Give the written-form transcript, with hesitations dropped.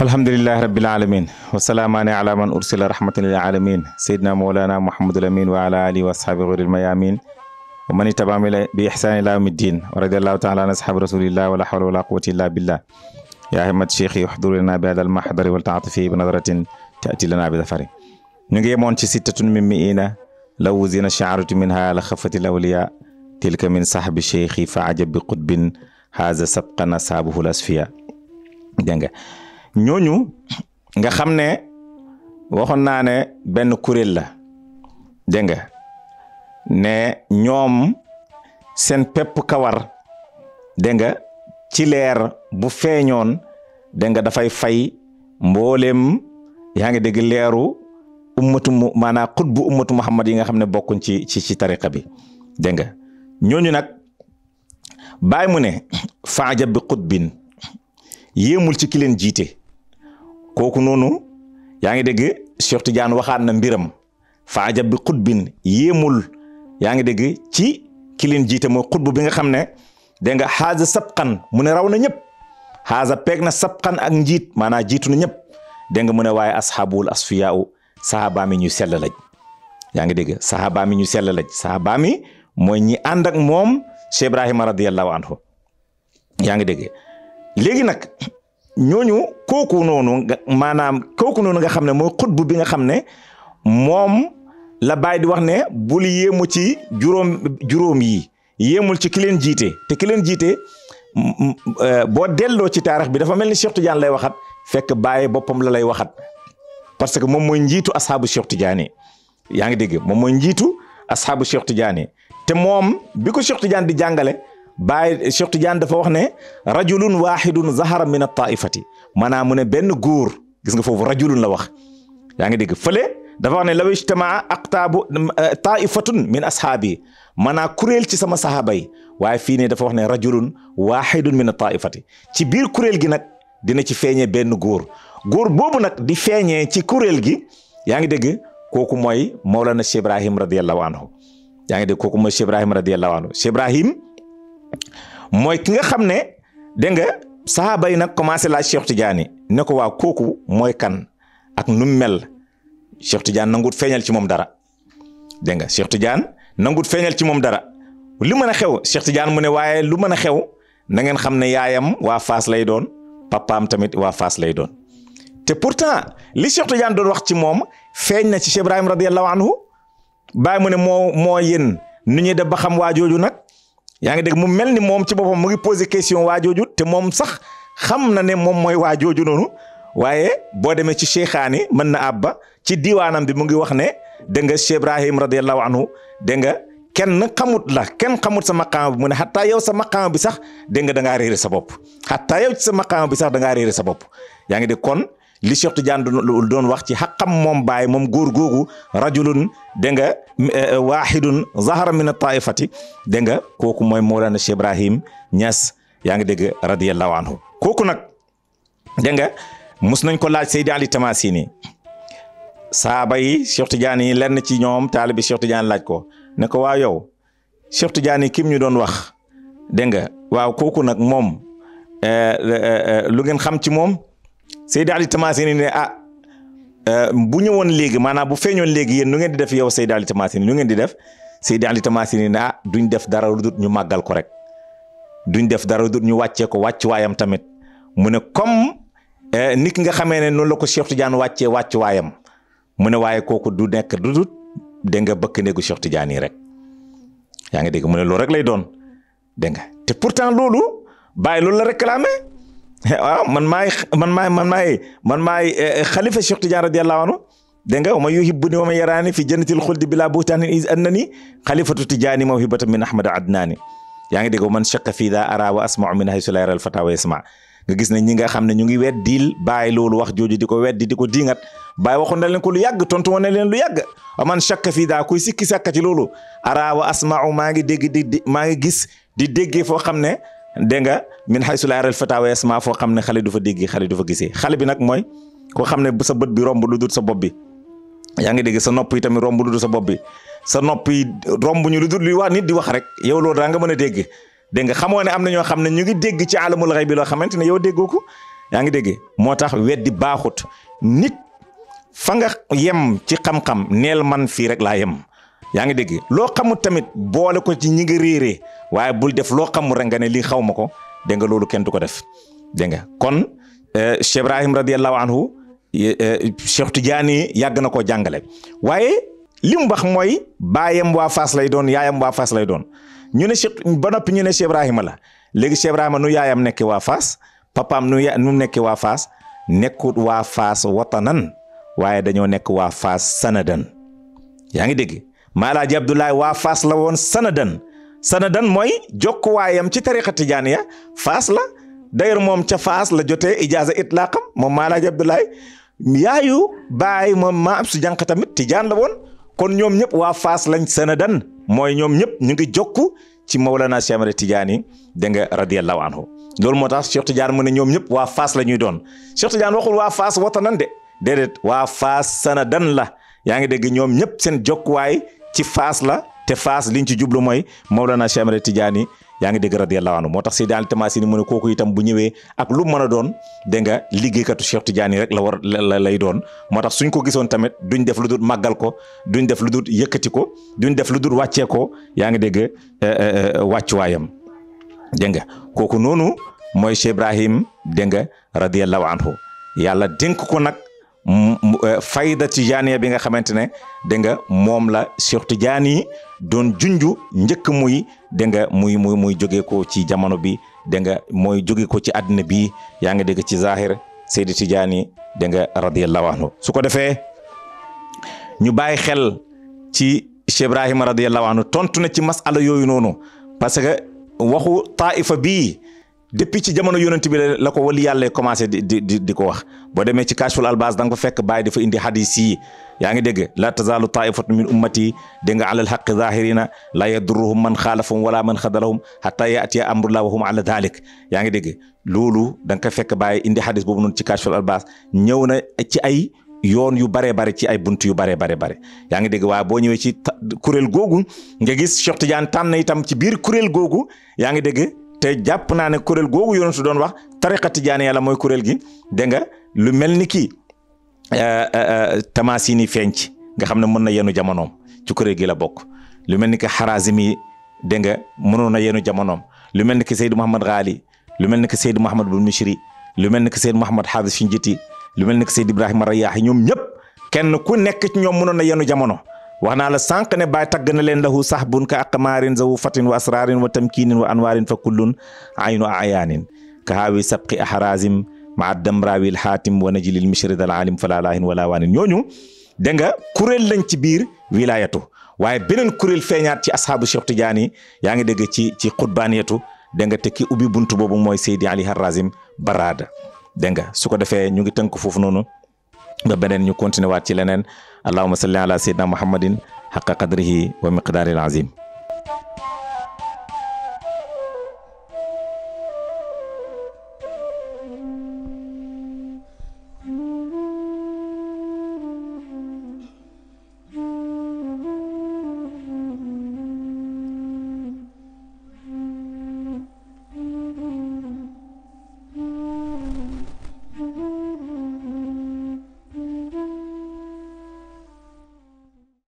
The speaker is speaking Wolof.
alhamdulillahi rabbil alamin wasalaamaani ala man ursila rahmatan lil alamin sayyidina mawlana muhammadul amin wa ala alihi wa ashabi ghuril mayamin wa man ittaba'a bi ihsani ila yawmiddin wa radiyallahu ta'ala an ashabi rasulillah wa la hawla wa la quwwata illa billah ya himmat shaykhi uhduru lana bi hadha al mahdari wal ta'atifi bi nadratin ta'ti lana bi zafari ñu ngi yemoon ci sittatun min mi'ina law zina sha'aratu minha la khaffati al awliya tilka min sahbi shaykhi fa ajab bi qutbin hadha sabqana sabuhu al asfiya dégg nga ñooñu nga xam ne waxoon naa ne benn kuréel la dégg nga ne ñoom seen pepp kawar dégg nga ci leer bu feeñoon dégg nga dafay fay mboolem yaa ngi dégg leeru ummatu maanaam xutbu ummatu Muhammad yi nga xam ne bokkuñ ci tariqa bi dégg nga ñooñu nag bàyyi mu ne faajab bi xutbin yéemul ci ki leen jiite kooku noonu yaa ngi dégg Cheikh Tidiane waxaat na mbiram faajab bi xutbin yéemul yaa ngi dégg ci ki leen jiite mooy xutbu bi nga xam ne dégg nga xaaza sabqan mu ne raw na ñëpp xaaza peeg na sabqan ak njiit maanaam jiitu na ñëpp dégg nga mu ne waaye asxaabul asfiyaaw saxaaba mi ñu sell lañ yaa ngi dégg saxaaba mi ñu sell lañ saxaaba mi mooy ñi ànd ak moom Cheikh Ibrahima radiyallahu anhu yaa ngi dégg léegi nag ñooñu kooku noonu nga xam ne mooy xutbu bi nga xam ne moom la Baay di wax ne bul yéemu ci juróom yi yéemul ci ki leen jiite te ki leen jiite boo delloo ci taarix bi dafa mel ni Cheikh Tidiane lay waxat fekk Baay boppam la lay waxat parce que moom mooy njiitu asxaabu Cheikh Tidiane yaa ngi dégg moom mooy njiitu asxaabu Cheikh Tidiane te moom bi ko Cheikh Tidiane di jàngale Baay Cheikh Tidiane dafa wax ne rajulun wahidun zahara min at-taifati maanaam mu ne benn góor gis nga foofu rajulun la wax yaa ngi dégg fële dafa wax ne law ijtamaa aqtaabu taifatun min ashaabi maanaam kuréel ci sama sahaaba yi waaye fii ne dafa wax ne rajulun wahidun min at-taifati ci biir kuréel gi nag dina ci feeñee benn góor boobu nag di feeñee ci kuréel gi yaa ngi dégg kooku mooy Mawlana Cheikh Ibrahim radiyallahu anhu yaa ngi dégg kooku mooy Cheikh Ibrahim radiyallahu anhu Cheikh Ibrahim mooy ki nga xam ne dégg nga sahaaba yi nag commencé laaj Cheikh Tidiane ne ko waaw kooku mooy kan ak nu mel Cheikh Tidiane nangut feeñal ci moom dara dégg nga Cheikh Tidiane nangut feeñal ci moom dara li mën a xew Cheikh Tidiane mu ne waaye lu mën a xew na ngeen xam ne yaayam waa Faas lay doon papaam tamit waa Faas lay doon te pourtant li Cheikh Tidiane doon wax ci moom feeñ na ci Cheikh Ibrahim radiyallahu anhu bàyyi mu ne moo yéen nu ñuy def ba xam waa jooju nag yaa ngi dégg mu mel ni moom ci boppam mu ngi posé question waa jooju te moom sax xam na ne moom mooy waa jooju noonu waaye boo demee ci cheikhaani mën na abba ci diwaanam bi mu ngi wax ne dégg nga Cheikh Ibrahim radiyallahu anhu dégg nga kenn xamut sa maqaama bi mu ne xataa yow sa maqaama bi sax dégg nga da ngaa réere sa bopp xataa yow ci sa maqaama bi sax da ngaa réere sa bopp yaa ngi dégg kon li Cheikh Tidiane doon wax ci xaqam moom Baay moom góor googu rajulun dégg nga wahidun zahara min at-taifati dégg nga kooku mooy Mawlana Cheikh Ibrahim Niass yaa ngi dégg radiyallahu anhu kooku nag dégg nga mus nañ ko laaj Seydi Ali Tamasini saaba yi Cheikh Tidiane yi lenn ci ñoom taalibi Cheikh Tidiane laaj ko ne ko waaw yow Cheikh Tidiane kim ñu doon wax dégg nga waaw kooku nag moom lu ngeen xam ci moom Seydi Ali Tamasini ne bu ñëwoon léegi maanaam bu feeñoon léegi yéen nu ngeen di def yow Seydi Ali Tamasini nu ngeen di def Seydi Ali Tamasini ne duñ def dara lu dul ñu màggal ko rek duñ def dara lu dul ñu wàccee ko wàccuwaayam tamit mu ne comme nit ki nga xamee ne noonu la ko Cheikh Tidiane wàccee wàccuwaayam mu ne waaye kooku du nekk du dul dégg nga bëkk néegu Cheikh Tidiane yi rek yaa ngi dégg mu ne loolu rek lay doon dégg nga te pourtant loolu bàyyi loolu la réclamé waaw man maay xalifa Cheikh Tidiane radiyallahu anhu dégg nga wa man yuhibbuni wa man yaraani fi jannatil xuldi bila buhtaanin iz annani xalifatu Tijaani mawhibatan min Ahmad Adnaani yaa ngi dégg man shakka fii daa ara wa asma'u min haysu laa yara al fata wa yasma nga gis ne ñi nga xam ne ñu ngi weddil Baay loolu wax jooju di ko weddi di ko diingat Baay waxoon na leen ko lu yàgg tontu woon na leen lu yàgg wa man shakka fii daa kuy sikki sàkka ci loolu ara wa asma'u maa ngi dégg maa ngi gis di déggee foo xam ne dégg nga min haysu laa yaral fata wa yasma foo xam ne xale du fa déggee xale du fa gisee xale bi nag mooy koo xam ne sa bët bi romb lu dul sa bopp bi yaa ngi dégg sa nopp yi tamit romb lu dul sa bopp bi sa nopp yi romb ñu lu dul luy wax nit di wax rek yow loolu daa nga mën a dégg dégg nga xamoo ne am na ñoo xam ne ñu ngi dégg ci alamul xayb bi loo xamante ne yow déggoo ko yaa ngi dégg moo tax weddi baaxut nit fa nga yem ci xam-xam neel man fii rek laa yem yaa ngi dégg loo xamul tamit boole ko ci ñi nga réeree waaye bul def loo xamul rek nga ne lii xaw ma ko dégg nga loolu kenn du ko def dégg nga kon Cheikh Ibrahim radiyallahu anhu Cheikh Tidiane yàgg na koo jàngale waaye li mu wax mooy baayam waa Faas lay doon yaayam waa Faas lay doon ñu ne Cheikh ba noppi ñu ne Cheikh Ibrahima la léegi Cheikh Ibrahima nu yaayam nekkee waa Faas papaam nu nekkee waa Faas nekkut waa Faas watanan waaye dañoo nekk waa Faas sanadan yaa ngi dégg Maalaaji Abdoulaye waa Faas la woon sanadan mooy jokkuwaayam ci tariqa Tijaaniya Faas la d'ailleurs moom ca Faas la jotee ijaaza itlaaqam moom Maalaaji Abdoulaye yaayu baay moom maa am su jànq tamit Tijaan la woon kon ñoom ñëpp waa Faas lañ sanadan mooy ñoom ñëpp ñu ngi jokku ci Mawlana Cheikh Ahmad Tidiane dégg nga radiyallahu anhu loolu moo tax Cheikh Tidiane mu ne ñoom ñëpp waa Faas la ñuy doon Cheikh Tidiane waxul waa Faas watanan de déedéet waa Faas sanadan la yaa ngi dégg ñoom ñëpp seen jokkuwaay ci Faas la te Faas liñ ci jublu mooy Mawlana Cheikh Ahmad Tidiane yaa ngi dégg radiyallahu anhu moo tax Seydi Ali Tamasini mu ne kooku itam bu ñëwee ak lu mën a doon dégg nga liggéeykatu Cheikh Tidiane rek lay doon moo tax suñ ko gisoon tamit duñ def lu dul màggal ko duñ def lu dul yëkkati ko duñ def lu dul wàccee ko yaa ngi dégg wàccuwaayam dégg nga kooku noonu mooy Cheikh Ibrahim dégg nga radiyallahu anhu yàlla dénk ko nag fayda Tijaaniya bi nga xamante ne dégg nga moom la Cheikh Tidiane doon junju njëkk muy dégg nga muy jóge ko ci jamono bi dégg nga mooy jóge ko ci àddina bi yaa ngi dégg ci zahir Seydi Tidiane dégg nga radiyallahu anhu su ko defee ñu bàyyi xel ci Cheikh Ibrahima radiyallahu anhu tontu na ci masala yooyu noonu parce que waxu taifa bii depuis ci jamono yonent bi la ko wali yàlla commencé di ko wax boo demee ci Kashful Albas da nga fa fekk bàyyi dafa indi hadis yi yaa ngi dégg la tazalu taifatu min ummati dégg nga alal haqq zahirina la yadurruhum man xaalafahum wala man xadalahum hatta yatiya amrullah wa hum ala dhalik yaa ngi dégg loolu da nga ko fekk bàyyi indi hadis boobu noonu ci Kashful Albas ñëw na ci ay yoon yu bare bare ci ay buntu yu bare yaa ngi dégg waaye boo ñëwee ci kuréel googu nga gis Cheikh Tidiane tànn itam ci biir kuréel googu yaa ngi dégg te jàpp naa ne kuréel googu yoon su doon wax tariqa Tijaani yàlla mooy kuréel gi dégg nga lu mel ni kii Tamasini fenc nga xam ne mën na yenu jamonoom ci kuréel gi la bokk lu mel ni que Harazimi dégg nga mënoon na yenu jamonoom lu mel ni que Seydou Mouhamed Ghali lu mel ni que Seydou Mouhamed Bul Mishri lu mel ni que Seydou Mouhamed Hafiz Finjiti lu mel ni que Seydou Ibrahima Rayaahi ñoom ñëpp kenn ku nekk ci ñoom mënoon na yenu jamono wax naa la sànq ne baay tagg na leen lahu sahbun ka aqmaarin zawu fatin wa asrarin wa tamkinin wa anwarin fa kullun aynu ayaanin ka haawi sabqi ahrazim maa damrawil xaatim wa najilil mishrid al alim fala laahin wala waanin ñooñu dégg nga kuréel lañ ci biir wilayatu waaye beneen kuréel feeñaat ci ashaabu Cheikh Tidiane yaa ngi dégg ci xutbaaniyatu dégg nga te ki ubbi buntu boobu mooy Seydi Ali Harazim Barada dégg nga su ko defee ñu ngi tënk foofu noonu ba beneen ñu continuer waat ci leneen allahumma salli ala sayyidina muhammadin haqqa qadrihi wa miqdaril azim